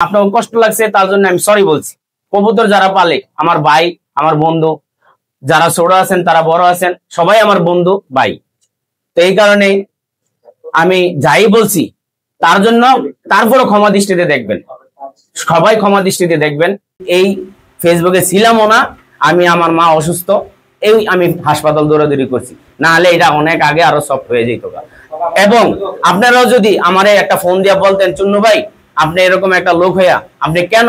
আপনার কষ্ট লাগছে তার জন্য আমি সরি বলছি। কবুতর যারা পালে আমার ভাই, আমার বন্ধু, যারা ছোট আছেন তারা বড় আছেন, সবাই আমার বন্ধু ভাই। তো এই কারণে আমি যাই বলছি তার জন্য তারপরও ক্ষমা দৃষ্টিতে দেখবেন, সবাই ক্ষমা দৃষ্টিতে দেখবেন। এই ফেসবুকে ছিলামও না, আমি আমার মা অসুস্থ, এই আমি হাসপাতাল দৌড়াদৌড়ি করছি, না হলে এটা অনেক আগে আরো সফট হয়ে যেত। এবং আপনারাও যদি আমারে একটা ফোন দিয়ে বলতেন, চুন্নু ভাই আপনি এরকম একটা লোক হইয়া আপনি কেন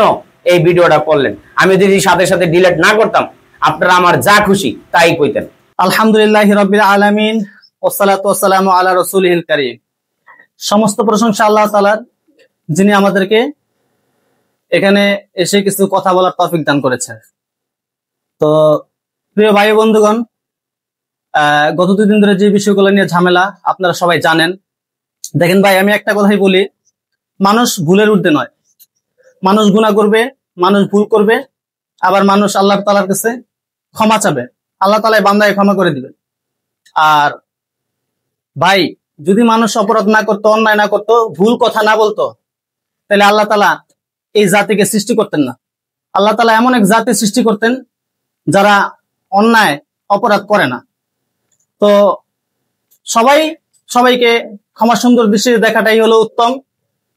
এই ভিডিওটা করলেন, আমি যদি সাথে সাথে ডিলিট না করতাম, আপনারা আমার যা খুশি তাই কইতেন। আলহামদুলিল্লাহি রাব্বিল আলামিন ওয়াসসালাতু ওয়াসসালামু আলা রাসূলিল কারীম। সমস্ত প্রশংসা আল্লাহ তাআলার, যিনি আমাদেরকে এখানে এসে কিছু কথা বলার তৌফিক দান করেছেন। তো প্রিয় ভাই বন্ধুগণ, গত 2 দিন ধরে যে বিষয়গুলো নিয়ে ঝামেলা আপনারা সবাই জানেন। দেখেন ভাই, আমি একটা কথাই বলি, মানুষ ভুলের ঊর্ধ্বে নয়। মানুষ গুনাহ করবে, মানুষ ভুল করবে, আবার মানুষ আল্লাহ তাআলার কাছে ক্ষমা চাবে, আল্লাহ তাআলা বান্দাকে ক্ষমা করে দিবেন। আর ভাই, যদি মানুষ অপরাধ না করতো, অন্যায় না করতো, ভুল কথা না বলতো, তাহলে আল্লাহ তাআলা এই জাতিকে সৃষ্টি করতেন না। আল্লাহ তাআলা এমন এক জাতি সৃষ্টি করতেন যারা অন্যায় অপরাধ করে না। তো সবাইকে ক্ষমা সুন্দর দৃষ্টিতে দেখাটাই হলো উত্তম।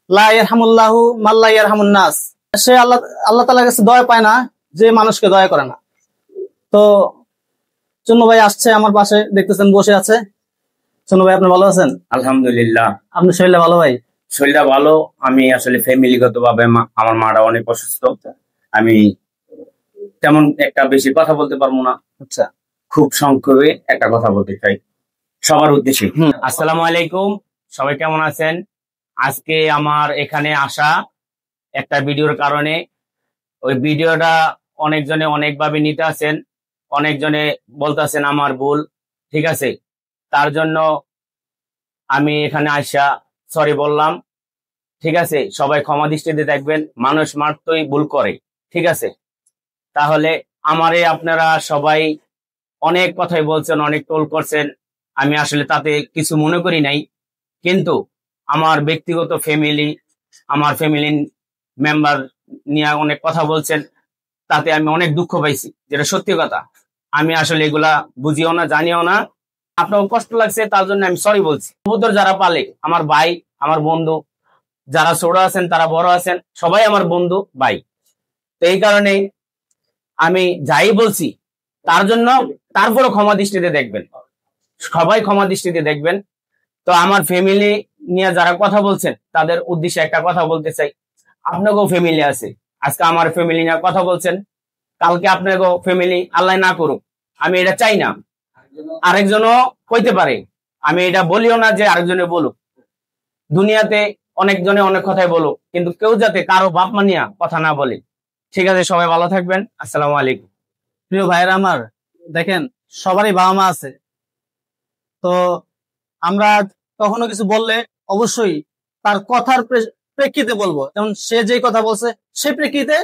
লা ইয়ারহামুল্লাহু মান লা ইয়ারহামুন নাস। সে আল্লাহ তাআলার কাছে দয়া পায় না যে মানুষকে দয়া করে না। তো চুন্নু ভাই আসছে আমার পাশে, দেখতেছেন বসে আছে। চুন্নু ভাই, আপনি ভালো আছেন? আলহামদুলিল্লাহ। আপনার শরীরটা ভালো ভাই? শরীরটা ভালো। আমি আসলে ফ্যামিলিগত ভাবে আমার মাটা অনেক অসুস্থ, আমি তেমন একটা বেশি কথা বলতে পারবো না। আচ্ছা, খুব সংক্ষেপে একটা কথা বলতে চাই সবার উদ্দেশ্যে। আসসালামু আলাইকুম, সবাই কেমন আছেন? আজকে আমার এখানে আসা একটা ভিডিওর কারণে। ওই ভিডিওটা অনেকজনে অনেকভাবে নিতে আছেন, অনেকজনে বলতেছেন আমার ভুল, ঠিক আছে? তার জন্য আমি এখানে আসা সরি বললাম, ঠিক আছে? সবাই ক্ষমা দৃষ্টিতে দেখবেন, মানুষ মাত্রই ভুল করে, ঠিক আছে? তাহলে আমারে আপনারা সবাই অনেক কথাই বলছেন, অনেক টোল করছেন, আমি আসলে তাতে কিছু মনে করি নাই। কিন্তু আমার ব্যক্তিগত ফ্যামিলি, আমার ফ্যামিলি মেম্বার নিয়ে অনেক কথা বলছেন, তাতে আমি অনেক দুঃখ পাইছি, যেটা সত্যি কথা। আমি আসলে এগুলা বুঝিও না, জানিও না। আপনার কষ্ট লাগছে তার জন্য আমি সরি বলছি। কবুতর যারা পালে আমার ভাই, আমার বন্ধু, যারা ছোট আছেন তারা বড় আছেন, সবাই আমার বন্ধু ভাই। তো এই কারণে আমি যাই বলছি তার জন্য তারপরও ক্ষমা দৃষ্টিতে দেখবেন, সবাই ক্ষমা দৃষ্টিতে দেখবেন। তো আমার ফ্যামিলি নিয়ে যারা কথা বলছেন তাদের উদ্দেশ্যে একটা কথা বলতে চাই। আপনাকেও ফ্যামিলি আছে, আজকে আমার ফ্যামিলি নিয়ে কথা বলছেন, কালকে আপনাকেও ফ্যামিলি আল্লাহ না করুক, আমি এটা চাই না, আরেকজনও কইতে পারে। আমি এটা বলিও না যে আরেকজনে বলুক। দুনিয়াতে অনেকজনে অনেক কথাই বলুক, কিন্তু কেউ যাতে কারো বাপ মা নিয়ে কথা না বলে। ঠিক আছে, সবাই ভালো থাকবেন। আসসালামু আলাইকুম। প্রিয় ভাইরা আমার, দেখেন সবারই বাবা মা আছে। তো আমরা কখনো কিছু বললে অবশ্যই তার কথার প্রেক্ষিতে বলবো, যেমন সে যে কথা বলছে সে প্রেক্ষিতে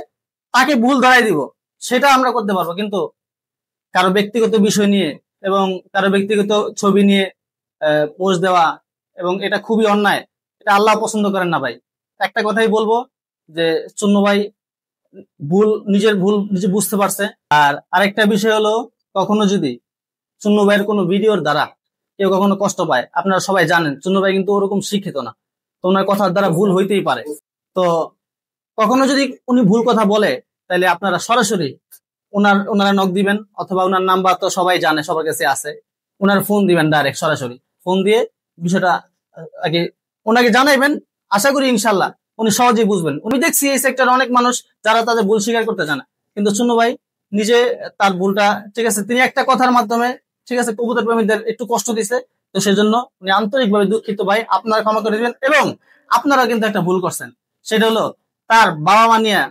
তাকে ভুল ধরাই দিব, সেটা আমরা করতে পারবো। কিন্তু কারো ব্যক্তিগত বিষয় নিয়ে এবং কারো ব্যক্তিগত ছবি নিয়ে পোস্ট দেওয়া, এবং এটা খুবই অন্যায়, এটা আল্লাহ পছন্দ করেন না ভাই। একটা কথাই বলবো যে চুন্নু ভাই নিজের ভুল নিজে বুঝতে পারছে। আর আরেকটা বিষয় হলো, কখনো যদি চুন্নু ভাইয়ের কোনো ভিডিওর দ্বারা কেউ কখনো কষ্ট পায়, আপনারা সবাই জানেন চুন্নু ভাই কিন্তু ওরকম শিক্ষিত না, তো ওনার কথার দ্বারা ভুল হইতেই পারে। তো কখনো যদি উনি ভুল কথা বলে, তাহলে আপনারা সরাসরি ওনারা নক দিবেন, অথবা ওনার নাম্বার তো সবাই জানে, সবার কাছে আছে, ওনার ফোন দিবেন, ডাইরেক্ট সরাসরি ফোন দিয়ে বিষয়টা আগে ওনাকে জানাইবেন। আশা করি ইনশাল্লাহ উনি সহজেই বুঝবেন। উনি দেখছি এই সেক্টরে অনেক মানুষ যারা তাদের ভুল স্বীকার করতে জানে, কিন্তু চুন্নু ভাই নিজে তার ভুলটা, ঠিক আছে, তিনি একটা কথার মাধ্যমে, ঠিক আছে, কবুতর প্রেমীদের একটু কষ্ট দিছে, তো সেজন্য উনি আন্তরিকভাবে দুঃখিত ভাই, আপনারা ক্ষমা করে দিবেন। এবং আপনারা কিন্তু একটা ভুল করছেন, সেটা হলো তার বাবা মা নিয়ে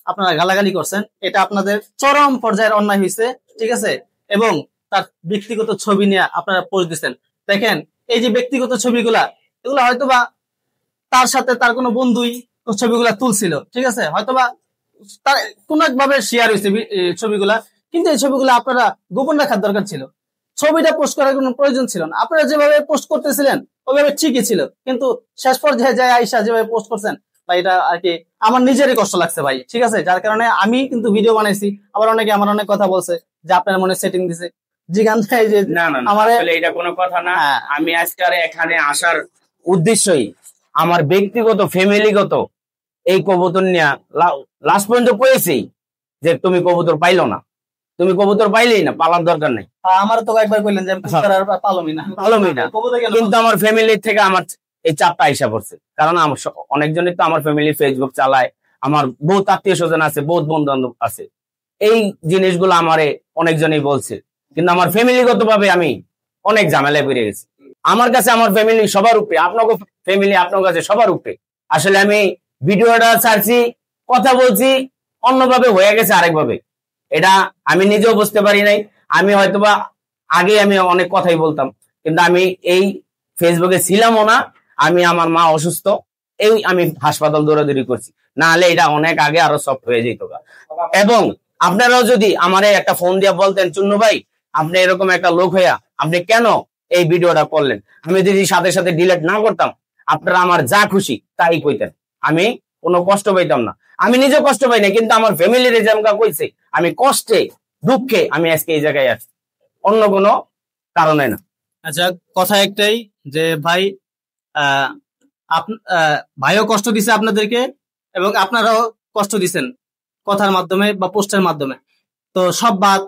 আপনারা গালাগালি করছেন, এটা আপনাদের চরম পর্যায়ের অন্যায় হয়েছে, ঠিক আছে। এবং তার ব্যক্তিগত ছবি নিয়ে আপনারা পোস্ট দিচ্ছেন। দেখেন, এই যে ব্যক্তিগত ছবিগুলা, এগুলা হয়তোবা তার সাথে তার কোনো বন্ধুই ছবিগুলা তুলছিল, ঠিক আছে, হয়তোবা তার কোন একভাবে শেয়ার হয়েছে ছবিগুলা, কিন্তু এই ছবিগুলো আপনারা গোপন রাখার দরকার ছিল। ছবিটা পোস্ট করার কোনো প্রয়োজন ছিল না। আপনারা যেভাবে পোস্ট করতেছিলেন ওইভাবে ঠিকই ছিল, কিন্তু শেষ পর্যায়ে যায় আইসা যেভাবে পোস্ট করছেন, ভাই এটা আর কি আমার নিজেরই কষ্ট লাগছে ভাই, ঠিক আছে, যার কারণে আমি কিন্তু ভিডিও বানাইছি। আবার অনেকে আমার অনেক কথা বলছে যে আপনার মনে সেটিং দিছে, জিগান ভাই যে না না আমার আসলে এটা কোনো কথা না। আমি আজকে আর এখানে আসার উদ্দেশ্যই আমার ব্যক্তিগত ফ্যামিলিগত এই কবুতর নিয়ে লাস্ট পর্যন্ত কয়েছি যে তুমি কবুতর পাইলো না, তুমি কবুতর পাইলেই না, পালার দরকার নেই। আমার তো একবার কইলেন যে পালমি না কিন্তু আমার ফ্যামিলি থেকে আমার এই চাপটা আইসা পড়ছে, কারণ আমার অনেকজনই তো আমার ফ্যামিলি ফেসবুক চালায়, আমার বহুত আত্মীয় স্বজন আছে, বহুত বন্ধু বান্ধব আছে, এই জিনিসগুলো আমারে অনেকজনই বলছে, কিন্তু আমার ফ্যামিলিগত ভাবে আমি অনেক ঝামেলায় পড়ে গেছি। আমার কাছে আমার ফ্যামিলি সবার উপরে, আপনাকে ফ্যামিলি আপনার কাছে সবার উপরে। আসলে আমি ভিডিওটা ছাড়ছি, কথা বলছি, অন্যভাবে হয়ে গেছে আরেকভাবে, এটা আমি নিজেও বুঝতে পারি নাই। আমি হয়তোবা আগে আমি অনেক কথাই বলতাম, কিন্তু আমি এই ফেসবুকে ছিলামও না, আমি আমার মা অসুস্থ, এই আমি হাসপাতাল দৌড়াদৌড়ি করছি, না হলে এটা অনেক আগে আরো সফট হয়ে যেত। এবং আপনারাও যদি আমারে একটা ফোন দিয়ে বলতেন চুন্নু ভাই আপনি এরকম একটা লোক হইয়া আপনি কেন এই ভিডিওটা করলেন, আমি যদি সাথে সাথে ডিলিট না করতাম, আপনারা আমার যা খুশি তাই কইতেন, আমি কোনো কষ্ট পাইতাম না। আমি নিজে কষ্ট পাই না, কিন্তু আমার ফ্যামিলির যেমন কইছে, আমি কষ্টে দুঃখে আমি আজকে এই জায়গায় আসছি, অন্য কোনো কারণে না। আচ্ছা, কথা একটাই যে ভাই ভাইও কষ্ট দিছে আপনাদেরকে এবং আপনারাও কষ্ট দিছেন কথার মাধ্যমে বা পোস্টের মাধ্যমে, তো সব বাদ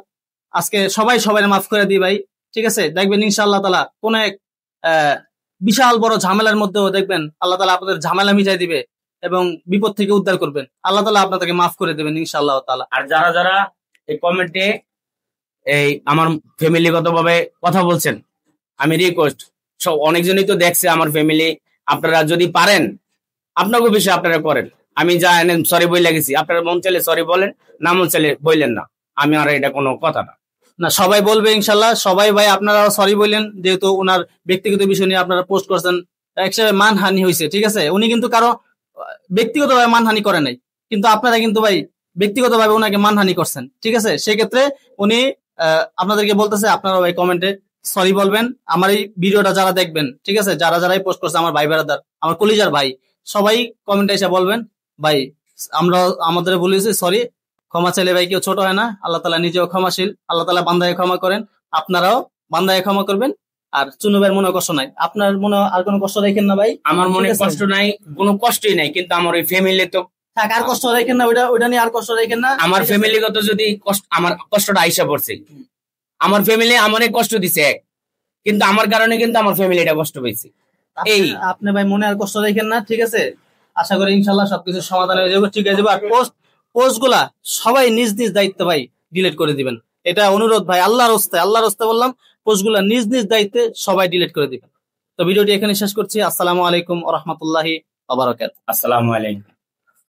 আজকে সবাই সবাই মাফ করে দিই ভাই, ঠিক আছে। দেখবেন ইনশাআল্লাহ তাআলা কোন এক বিশাল বড় ঝামেলার মধ্যেও দেখবেন আল্লাহ তাআলা আপনাদের ঝামেলা মিটাই দিবে এবং বিপদ থেকে উদ্ধার করবেন, আল্লাহ তাআলা আপনাদেরকে মাফ করে দেবেন ইনশাআল্লাহ তাআলা। আর যারা যারা এই কমেন্টে এই আমার ফ্যামিলিগত ভাবে কথা বলছেন, আমি রিকোয়েস্ট, সব অনেকজনই তো দেখছে আমার ফ্যামিলি, আপনারা যদি পারেন আপনাকে বিষয়ে আপনারা করেন, আমি যা এনেন সরি বই লাগেছি, আপনারা মন চাইলে সরি বলেন, না মন চাইলে বললেন না, আমি আর এটা কোনো কথা না। না সবাই বলবে ইনশাল্লাহ, সবাই ভাই আপনারাও সরি বললেন, যেহেতু ওনার ব্যক্তিগত বিষয় নিয়ে আপনারা পোস্ট করছেন, একসাথে মানহানি হয়েছে, ঠিক আছে। উনি কিন্তু কারো ব্যক্তিগতভাবে মানহানি করে নাই, কিন্তু আপনারা কিন্তু ভাই ব্যক্তিগতভাবে ওনাকে মানহানি করছেন, ঠিক আছে। সেক্ষেত্রে উনি আপনাদেরকে বলতেছে আপনারা ভাই কমেন্টে সরি বলবেন। আমার এই ভিডিওটা যারা দেখবেন, ঠিক আছে, যারা যারাই পোস্ট করছে, আমার ভাই বেড়াদার, আমার কলিজার ভাই, সবাই কমেন্টে এসে বলবেন ভাই আমরা আমাদের বলেছি সরি, ক্ষমা চাইলে ভাই কেউ ছোট হয় না, আল্লাহ তাআলা নিজেও ক্ষমাশীল, আল্লাহ তাআলা বান্দায় ক্ষমা করেন, আপনারাও বান্দায় ক্ষমা করবেন। আর চুনু ভাইয়ের মনে কষ্ট নাই, আপনার মনে আর কোনো কষ্ট রাখেন না ভাই। আমার মনে কষ্ট নাই, কোনো কষ্টই নাই, কিন্তু আমার ওই ফ্যামিলি তো থাক, আর কষ্ট রাখেন না, ওইটা নিয়ে আর কষ্ট রাখেন না। আমার ফ্যামিলিগত যদি আমার কষ্টটা আইসা পড়ছে, আমার ফ্যামিলি আমারে কষ্ট দিছে, কিন্তু আমার কারণে কিন্তু আমার ফ্যামিলিটা কষ্ট পেয়েছে। এই আপনি ভাই মনে আর কষ্ট রাখেন না, ঠিক আছে। আশা করি ইনশাল্লাহ সবকিছু সমাধান হয়ে যাবে, ঠিক আছে। আর পোস্ট গুলা সবাই নিজ নিজ দায়িত্ব ভাই ডিলিট করে দিবেন, এটা অনুরোধ ভাই, আল্লাহর রাস্তায় বললাম, পোস্ট গুলা নিজ নিজ দায়িত্বে সবাই ডিলিট করে দিবেন। তো ভিডিওটি এখানে শেষ করছি। আসসালামু আলাইকুম ওয়া রাহমাতুল্লাহি ওয়া বারাকাতুহু। আসসালামু আলাইকুম।